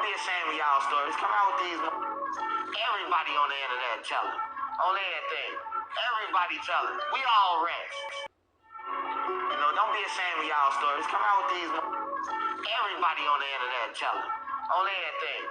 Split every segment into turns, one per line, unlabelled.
be ashamed of y'all stories. Come out with these. Everybody on the internet telling. On everything. Everybody telling. We all rats. You know, don't be ashamed of y'all stories. Come out with these. Everybody on the internet telling. On everything.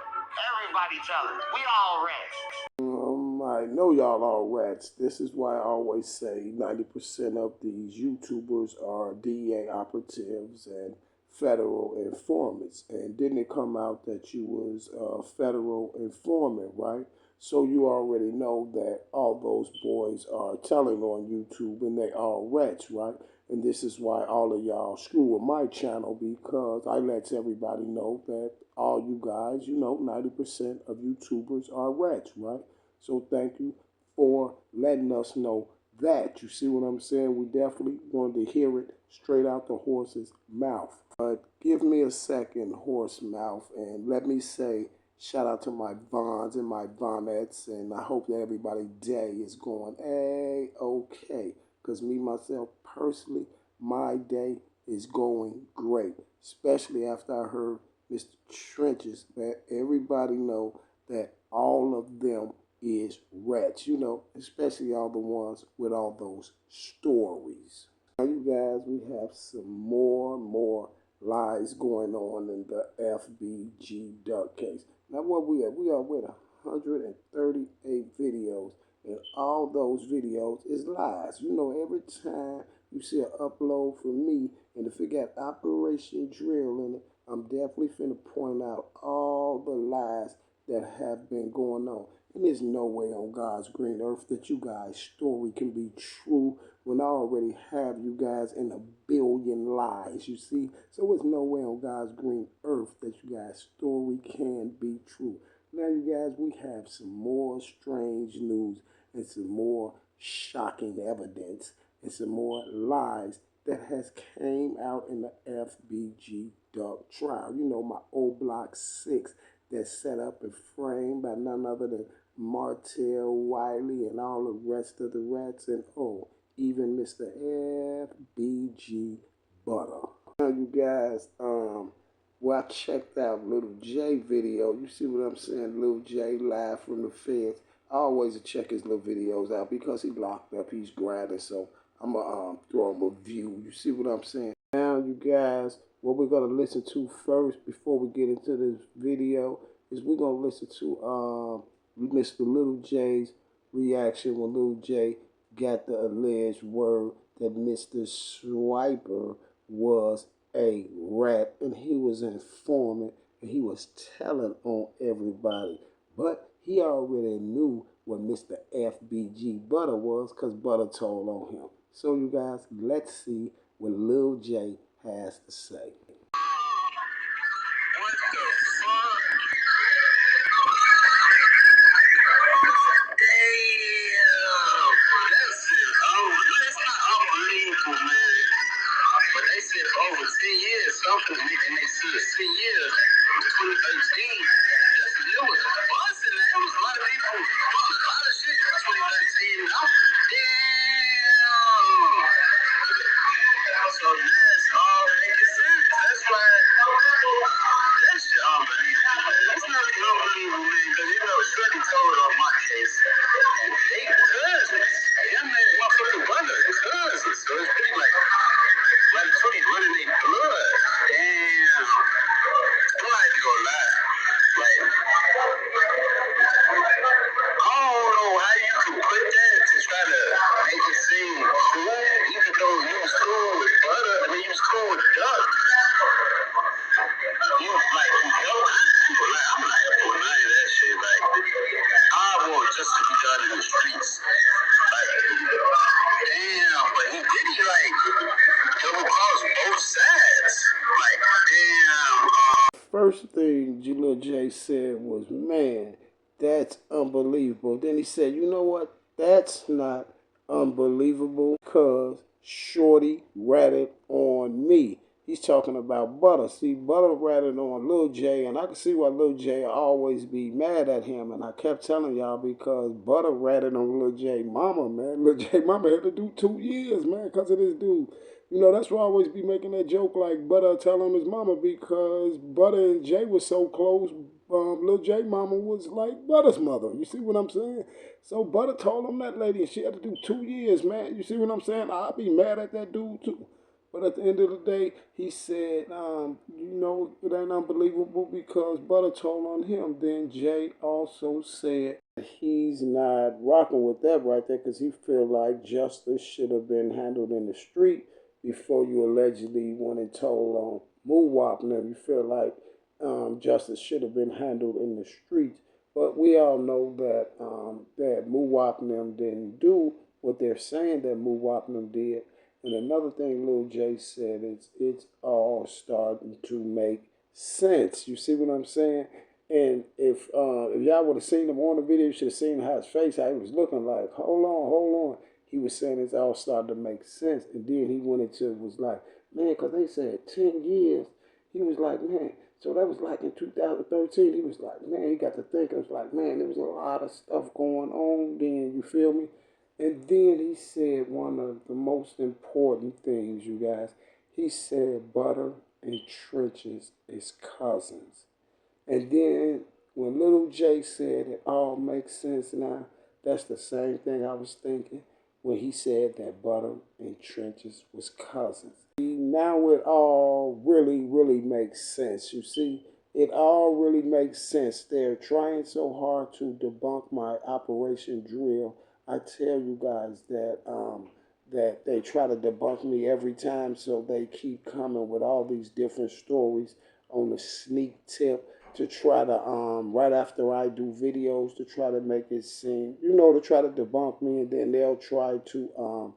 Everybody telling. We all rats.
I know y'all are rats. This is why I always say 90% of these YouTubers are DEA operatives and federal informants. And didn't it come out that you was a federal informant, right? So you already know that all those boys are telling on YouTube and they are rats, right? And this is why all of y'all screw with my channel, because I let everybody know that all you guys, 90% of YouTubers are rats, right? So thank you for letting us know that. You see what I'm saying? We definitely wanted to hear it straight out the horse's mouth. But give me a second, horse mouth, and let me say shout out to my Vons and my Vonettes, and I hope that everybody's day is going A-okay. Because me, myself, personally, my day is going great. Especially after I heard Mr. Trenches, that everybody know that all of them is rats, especially all the ones with all those stories. Now, you guys, we have some more lies going on in the FBG duck case. Now, what we are with 138 videos, and all those videos is lies. Every time you see an upload from me, and if it got Operation Drill in it, I'm definitely finna point out all the lies that have been going on. And there's no way on God's green earth that you guys' story can be true when I already have you guys in a billion lies, you see? So there's no way on God's green earth that you guys' story can be true. Now, you guys, we have some more strange news and some more shocking evidence and some more lies that has came out in the FBG duck trial. My old Block 6 that's set up and framed by none other than Martell, Wiley, and all the rest of the rats, and even Mr. FBG Butta. Now, you guys, I checked out Little J video. You see what I'm saying? Little J live from the feds. I always check his little videos out because he locked up. He's grinding, so I'm gonna throw him a view. You see what I'm saying? Now, you guys, what we're gonna listen to first before we get into this video is we're gonna listen to Mr. Little J's reaction when Little J got the alleged word that Mr. Swiper was a rat and he was an informant and he was telling on everybody. But he already knew what Mr. FBG Butta was because Butta told on him. So you guys, let's see what Lil J has to say.
Over 10 years, something, and they said 10 years, 2013, it was busting, there was a lot of people, a lot of shit in 2013, damn, so that's all making sense, that's why, that shit unbelievable, it's not unbelievable, man, because Shreddy told on my case, and they cousins, him and motherfucking brother, cousins, so it's pretty like running their blood. Damn. I'm not even gonna lie. Like, I don't know how you can put that to try to make it seem cool, even though you was cool with Butta, I mean, you was cool with Duck. You was like, I'm not doing none of that shit. Like, I want just to be done in the streets. Like, damn, but he did it like double cross both sides. Like, damn.
First thing Lil J said was, man, that's unbelievable. Then he said, you know what? That's not unbelievable because Shorty ratted on me. He's talking about Butta. See, Butta ratted on Lil J, and I can see why Lil J always be mad at him. And I kept telling y'all because Butta ratted on Lil J mama, man. Lil J mama had to do 2 years, man, because of this dude. That's why I always be making that joke like Butta telling his mama because Butta and Jay was so close. Lil J mama was like Butter's mother. You see what I'm saying? So Butter told him that lady, and she had to do 2 years, man. You see what I'm saying? I'd be mad at that dude too. But at the end of the day, he said, it ain't unbelievable because Butter told on him. Then Jay also said he's not rocking with that right there because he feel like justice should have been handled in the street before you allegedly went and told on Moowop. Now you feel like justice should have been handled in the streets. But we all know that that Moowop and them didn't do what they're saying that Moowop and them did. And another thing Lil J said is it's all starting to make sense. You see what I'm saying? And if y'all would have seen him on the video, you should have seen how his face, how he was looking like, hold on. He was saying it's all starting to make sense. And then he went into, was like, man, because they said 10 years. He was like, man, so that was like in 2013. He was like, man, he got to think. It was like, man, there was a lot of stuff going on then, you feel me? And then he said one of the most important things, you guys. He said Butter and Trenches is cousins. And then when Little J said it all makes sense now, that's the same thing I was thinking when he said that Butter and Trenches was cousins. Now it all really makes sense. You see, it all really makes sense. They're trying so hard to debunk my Operation Drill. I tell you guys that they try to debunk me every time, so they keep coming with all these different stories on the sneak tip to try to right after I do videos to try to make it seem, to try to debunk me, and then they'll try to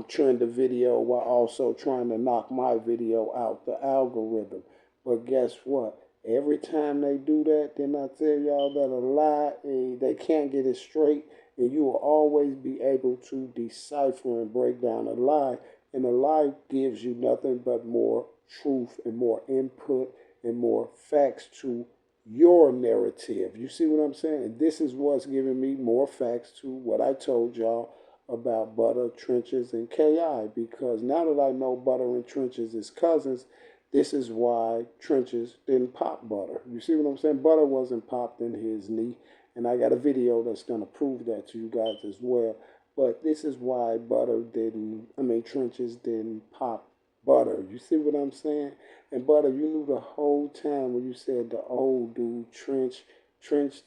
trend the video while also trying to knock my video out the algorithm. But guess what? Every time they do that, then I tell y'all that a lie, they can't get it straight, and you will always be able to decipher and break down a lie. And a lie gives you nothing but more truth and more input and more facts to your narrative. You see what I'm saying? And this is what's giving me more facts to what I told y'all about Butter, Trenches, and KI, because now that I know Butter and Trenches is cousins, this is why Trenches didn't pop Butter. You see what I'm saying? Butter wasn't popped in his knee, and I got a video that's going to prove that to you guys as well. But this is why Trenches didn't pop Butter. You see what I'm saying? And Butter, you knew the whole time when you said the old dude, Trench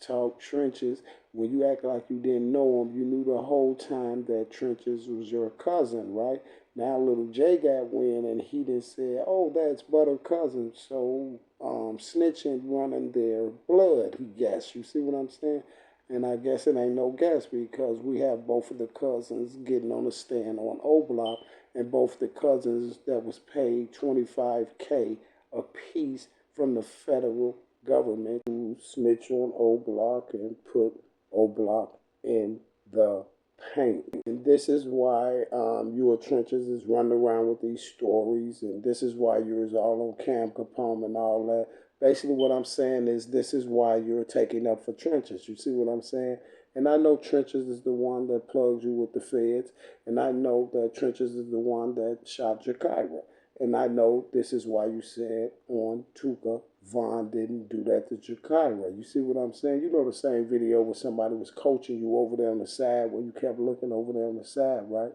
talk, Trenches, when you act like you didn't know him, you knew the whole time that Trenches was your cousin, right? Now Little J got wind and he done said, oh, that's Butter cousin. So snitching running their blood, he guessed. You see what I'm saying? And I guess it ain't no guess because we have both of the cousins getting on the stand on O Block, and both the cousins that was paid $25K a piece from the federal government to snitch on O Block and put O Block in the paint. And this is why your Trenches is running around with these stories, and this is why you're all on Cam Capone and all that. Basically, what I'm saying is this is why you're taking up for Trenches. You see what I'm saying? And I know Trenches is the one that plugs you with the feds, and I know that Trenches is the one that shot Jakira. And I know this is why you said on Tuka, Vaughn didn't do that to Jakira. You see what I'm saying? You know the same video where somebody was coaching you over there on the side where you kept looking over there on the side, right?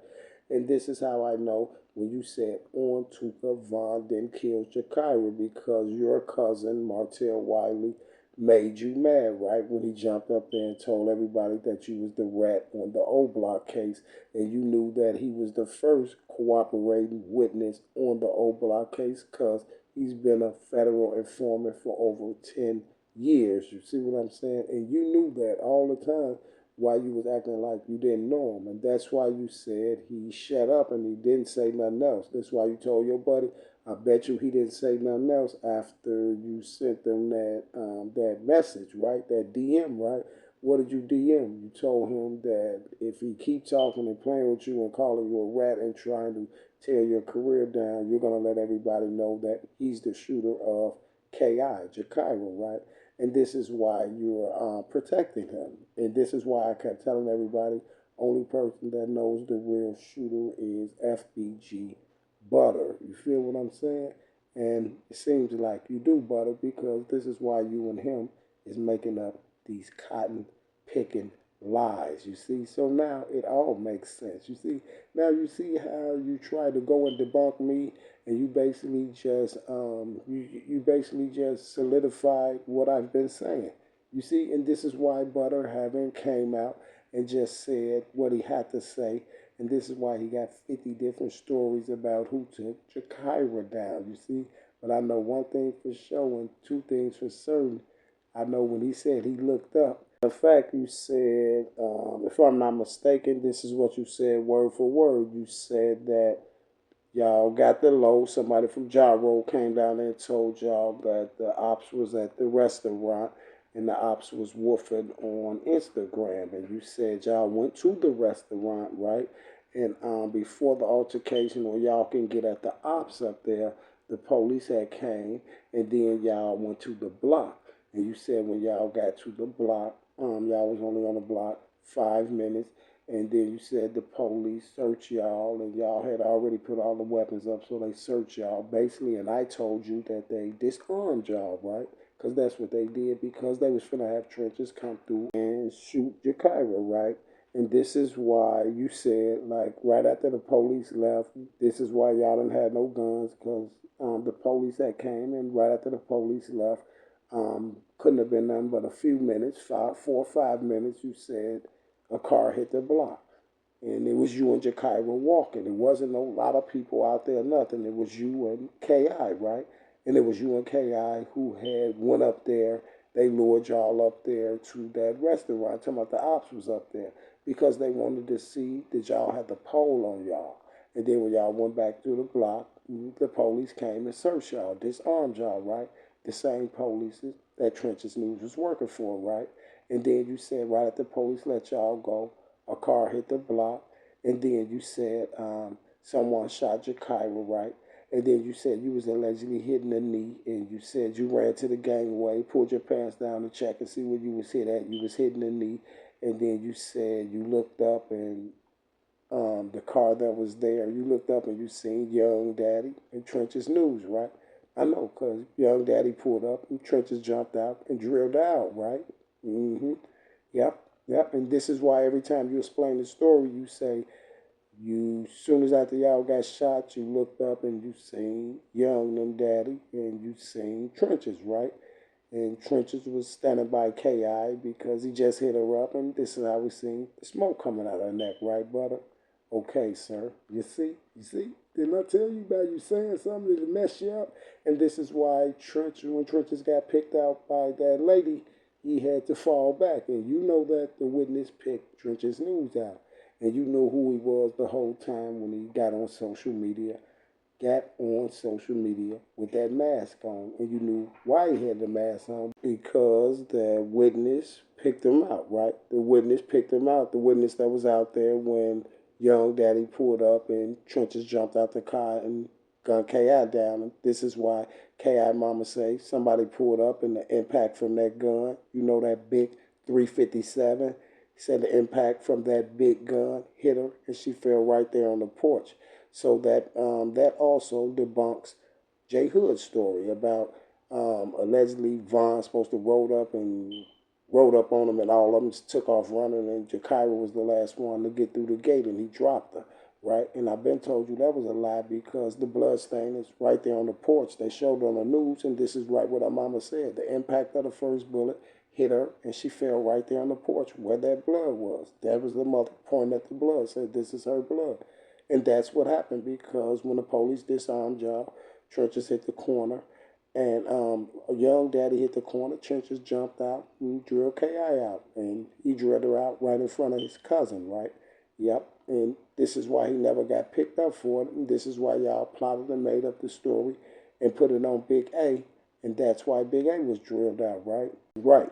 And this is how I know when you said on Tuka, Vaughn didn't kill Jakira because your cousin, Martell Wiley, made you mad, right? When he jumped up there and told everybody that you was the rat on the O Block case, and you knew that he was the first cooperating witness on the O Block case because he's been a federal informant for over 10 years. You see what I'm saying? And you knew that all the time while you was acting like you didn't know him. And that's why you said he shut up and he didn't say nothing else. That's why you told your buddy, I bet you he didn't say nothing else after you sent them that message, right? That DM, right? What did you DM? You told him that if he keep talking and playing with you and calling you a rat and trying to tear your career down, you're going to let everybody know that he's the shooter of KI, Jakira, right? And this is why you're protecting him. And this is why I kept telling everybody, only person that knows the real shooter is FBG Butter. You feel what I'm saying? And it seems like you do, Butter, because this is why you and him is making up these cotton picking lies. You see, so now it all makes sense. You see, now you see how you try to go and debunk me, and you basically just solidified what I've been saying. You see, and this is why Butter haven't came out and just said what he had to say, and this is why he got 50 different stories about who took Jakira down. You see, but I know one thing for sure and two things for certain. I know when he said he looked up. In fact, you said, if I'm not mistaken, this is what you said word for word. You said that y'all got the low. Somebody from Gyro came down there and told y'all that the ops was at the restaurant and the ops was woofing on Instagram. And you said y'all went to the restaurant, right? And before the altercation, or y'all can get at the ops up there, the police had came, and then y'all went to the block. And you said when y'all got to the block, y'all was only on the block 5 minutes, and then you said the police searched y'all, and y'all had already put all the weapons up, so they searched y'all basically. And I told you that they disarmed y'all, right? Because that's what they did, because they was finna have trenches come through and shoot Jakira, right? And this is why you said, like, right after the police left, this is why y'all didn't have no guns, because the police that came, and right after the police left, couldn't have been nothing but a few minutes, 4 or 5 minutes, you said a car hit the block. And it was you and Jakira walking. It wasn't no lot of people out there, nothing. It was you and KI, right? And it was you and KI who had went up there. They lured y'all up there to that restaurant. Talking about the ops was up there because they wanted to see that y'all had the pole on y'all. And then when y'all went back through the block, the police came and searched y'all, disarmed y'all, right? The same police that Trenches News was working for, right? And then you said right after the police let y'all go, a car hit the block. And then you said someone shot Jakira, right? And then you said you was allegedly hitting the knee, and you said you ran to the gangway, pulled your pants down to check and see where you was hit at. You was hitting the knee, and then you said you looked up and the car that was there, you looked up and you seen Young Daddy and Trenches News, right? I know, because Young Daddy pulled up and Trenches jumped out and drilled out, right? Mm-hmm. Yep, yep. And this is why every time you explain the story, you say, soon as after y'all got shot, you looked up and you seen Young and Daddy and you seen Trenches, right? And Trenches was standing by KI because he just hit her up, and this is how we seen the smoke coming out of her neck, right, Butter? Okay, sir. You see? Didn't I tell you about you saying something to mess you up? And this is why when Trenches got picked out by that lady, he had to fall back. And you know that the witness picked Trenches News out. And you know who he was the whole time when he got on social media with that mask on, and you knew why he had the mask on, because the witness picked him out, right? The witness picked him out, the witness that was out there when Young Daddy pulled up and Trenches jumped out the car and gunned KI down. And this is why KI mama say somebody pulled up and the impact from that gun, you know, that big 357, said the impact from that big gun hit her and she fell right there on the porch. So that also debunks Jay Hood's story about allegedly Vaughn supposed to rode up on him, and all of them took off running, and Jakira was the last one to get through the gate, and he dropped her, right? And I've been told you that was a lie because the blood stain is right there on the porch. They showed on the news, and this is right what our mama said. The impact of the first bullet hit her, and she fell right there on the porch where that blood was. That was the mother pointing at the blood, said this is her blood. And that's what happened because when the police disarmed y'all, Trenches hit the corner, and Young Daddy hit the corner. Trenches jumped out and drilled KI out, and he drilled her out right in front of his cousin, right? Yep. And this is why he never got picked up for it. And this is why y'all plotted and made up the story and put it on Big A. And that's why Big A was drilled out, right? Right.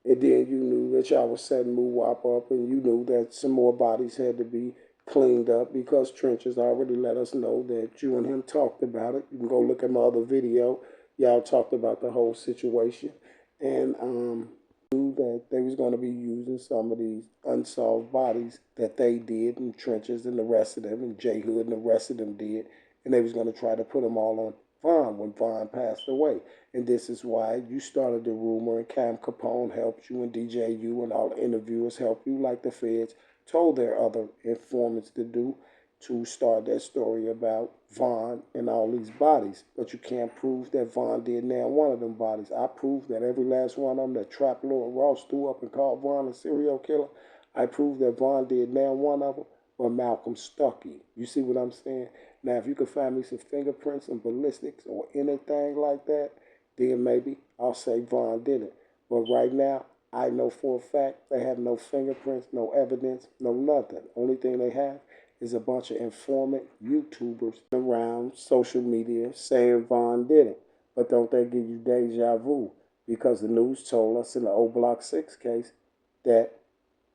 And then you knew that y'all was setting Wop up, and you knew that some more bodies had to be cleaned up because Trenches already let us know that you and him talked about it. You can go look at my other video. Y'all talked about the whole situation, and knew that they was going to be using some of these unsolved bodies that they did, and Trenches and the rest of them, and J Hood and the rest of them did, and they was going to try to put them all on Vaughn when Vaughn passed away. And this is why you started the rumor, and Cam Capone helped you, and DJU and all the interviewers helped you, like the feds told their other informants to do, to start that story about Vaughn and all these bodies. But you can't prove that Vaughn did now one of them bodies. I proved that every last one of them that Trap Lord Ross threw up and called Vaughn a serial killer. I proved that Vaughn did now one of them, but Malcolm Stuckey. You see what I'm saying? Now, if you could find me some fingerprints and ballistics or anything like that, then maybe I'll say Vaughn did it. But right now, I know for a fact they have no fingerprints, no evidence, no nothing. Only thing they have is a bunch of informant YouTubers around social media saying Vaughn did it. But don't they give you deja vu? Because the news told us in the O Block 6 case that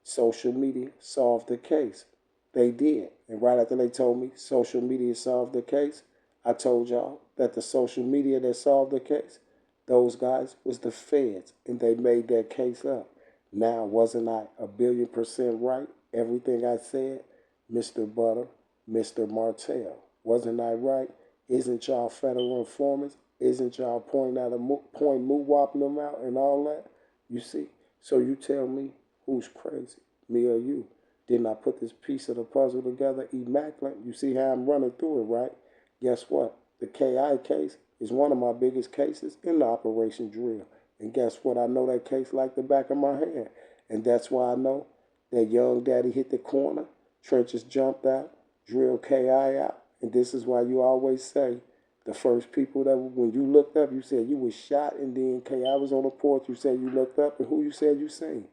social media solved the case. They did. And right after they told me social media solved the case, I told y'all that the social media that solved the case, those guys was the feds, and they made that case up. Now, wasn't I 1,000,000,000% right? Everything I said, Mr. Butta, Mr. Martell. Wasn't I right? Isn't y'all federal informants? Isn't y'all pointing out moo-whopping them out and all that? You see? So you tell me who's crazy, me or you? Didn't I put this piece of the puzzle together immaculate? You see how I'm running through it, right? Guess what? The KI case is one of my biggest cases in the Operation Drill. And guess what? I know that case like the back of my hand. And that's why I know that young daddy hit the corner, Trenches jumped out, drilled KI out. And this is why you always say the first people that, when you looked up, you said you was shot, and then KI was on the porch, you said you looked up, and who you said you seen?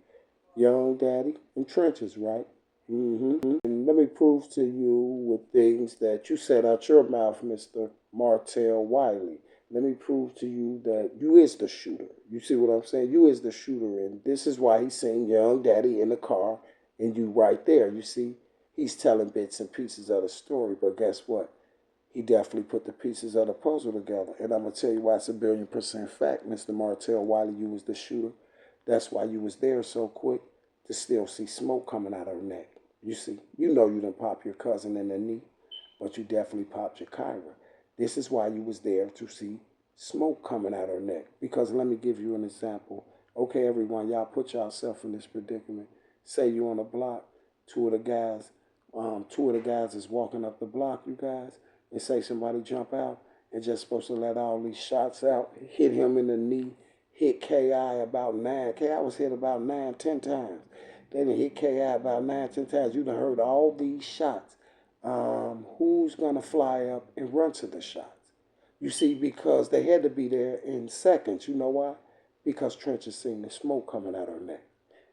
Young daddy and Trenches, right? And let me prove to you with things that you said out your mouth, Mr. Martell Wiley. Let me prove to you that you is the shooter. You see what I'm saying? You is the shooter, and this is why he's saying young daddy in the car, and you right there. You see, he's telling bits and pieces of the story, but guess what? He definitely put the pieces of the puzzle together. And I'm going to tell you why it's 1,000,000,000% fact, Mr. Martell Wiley, you was the shooter. That's why you was there so quick to still see smoke coming out of her neck. You see, you know you done pop your cousin in the knee, but you definitely popped your Kyra. This is why you was there to see smoke coming out of her neck. Because let me give you an example. Okay, everyone, y'all put yourself in this predicament. Say you on a block, two of the guys is walking up the block, you guys, and say somebody jump out and just supposed to let all these shots out, hit him in the knee, hit KI about 9. KI was hit about 9, 10 times. They done hit KI about 9, 10 times. You done heard all these shots. Who's going to fly up and run to the shots? You see, because they had to be there in seconds. You know why? Because Trenches seen the smoke coming out of her neck.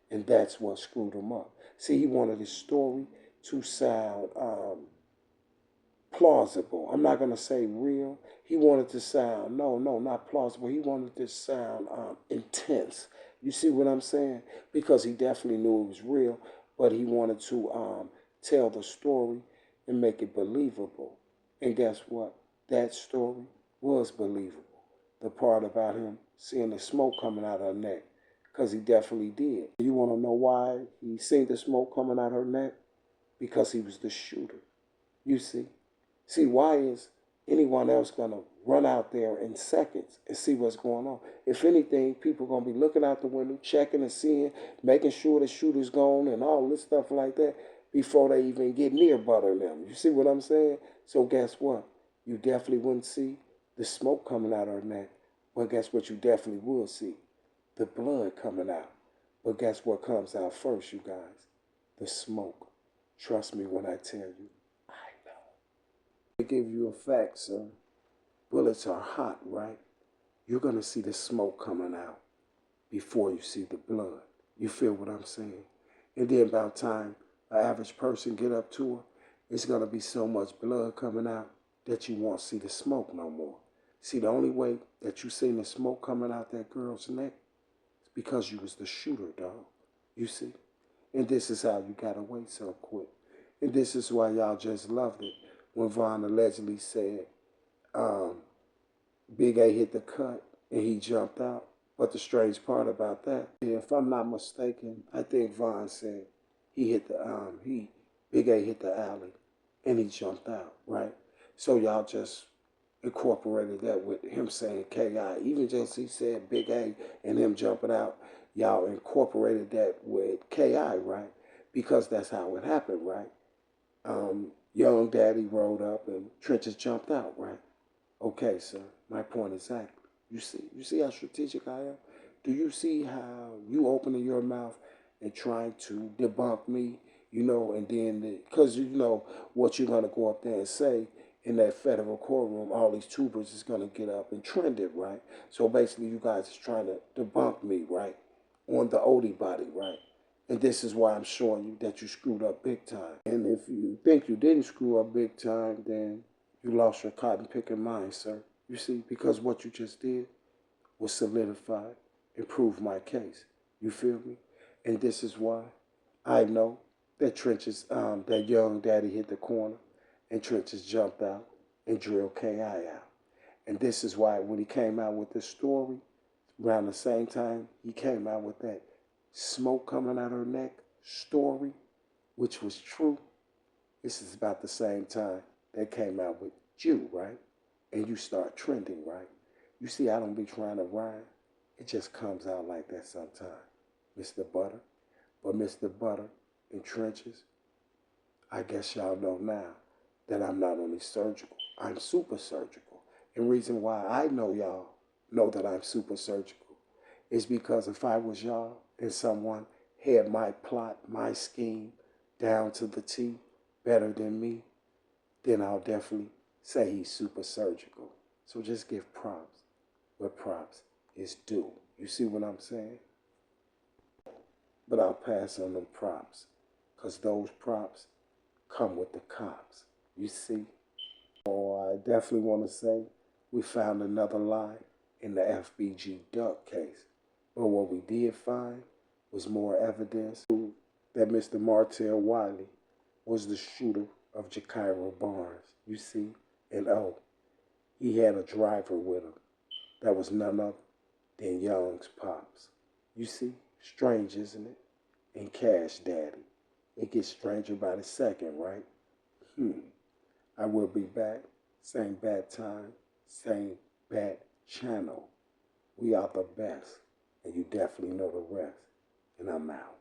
And that's what screwed him up. See, he wanted his story to sound plausible. I'm not going to say real. He wanted to sound, no, not plausible. He wanted to sound intense. You see what I'm saying? Because he definitely knew it was real, but he wanted to tell the story and make it believable. And guess what? That story was believable. The part about him seeing the smoke coming out of her neck, because he definitely did. You want to know why he seen the smoke coming out of her neck? Because he was the shooter. You see? See, why is anyone else going to run out there in seconds and see what's going on? If anything, people are going to be looking out the window, checking and seeing, making sure the shooter's gone and all this stuff like that before they even get near Butter and them. You see what I'm saying? So guess what? You definitely wouldn't see the smoke coming out of her neck. But guess what you definitely will see? The blood coming out. But guess what comes out first, you guys? The smoke. Trust me when I tell you. To give you a fact, sir, bullets are hot, right? You're going to see the smoke coming out before you see the blood. You feel what I'm saying? And then about time an average person get up to her, it's going to be so much blood coming out that you won't see the smoke no more. See, the only way that you seen the smoke coming out that girl's neck is because you was the shooter, dog. You see? And this is how you got away so quick. And this is why y'all just loved it when Vaughn allegedly said Big A hit the cut and he jumped out. But the strange part about that, if I'm not mistaken, I think Vaughn said Big A hit the alley and he jumped out, right? So y'all just incorporated that with him saying KI. Even just he said Big A and him jumping out, y'all incorporated that with KI, right? Because that's how it happened, right? Young Daddy rode up and Trenches jumped out, right? Okay, sir. My point exactly. You see how strategic I am? Do you see how you opening your mouth and trying to debunk me, and then, because you know what you're going to go up there and say in that federal courtroom, all these tubers is going to get up and trend it, right? So basically, you guys is trying to debunk me, right? On the Odie body, right? And this is why I'm showing you that you screwed up big time. And if you think you didn't screw up big time, then you lost your cotton picking mind, sir. You see, because what you just did was solidify and prove my case. You feel me? And this is why I know that Trenches, that young daddy hit the corner and Trenches jumped out and drilled KI out. And this is why when he came out with this story, around the same time he came out with that smoke coming out her neck story, which was true. This is about the same time they came out with you, right? And you start trending, right? You see, I don't be trying to rhyme. It just comes out like that sometimes, Mr. Butter. But Mr. Butter in Trenches, I guess y'all know now that I'm not only surgical, I'm super surgical. And reason why I know y'all know that I'm super surgical is because if I was y'all and someone had my plot, my scheme down to the T better than me, then I'll definitely say he's super surgical. So just give props where props is due. You see what I'm saying? But I'll pass on them props because those props come with the cops. You see? Oh, I definitely want to say we found another lie in the FBG Duck case. But what we did find was more evidence that Mr. Martell Wiley was the shooter of Jakira Barnes. You see? And he had a driver with him that was none other than Young's Pops. You see? Strange, isn't it? And Cash Daddy. It gets stranger by the second, right? I will be back. Same bad time, same bad channel. We are the best, and you definitely know the rest. And I'm out.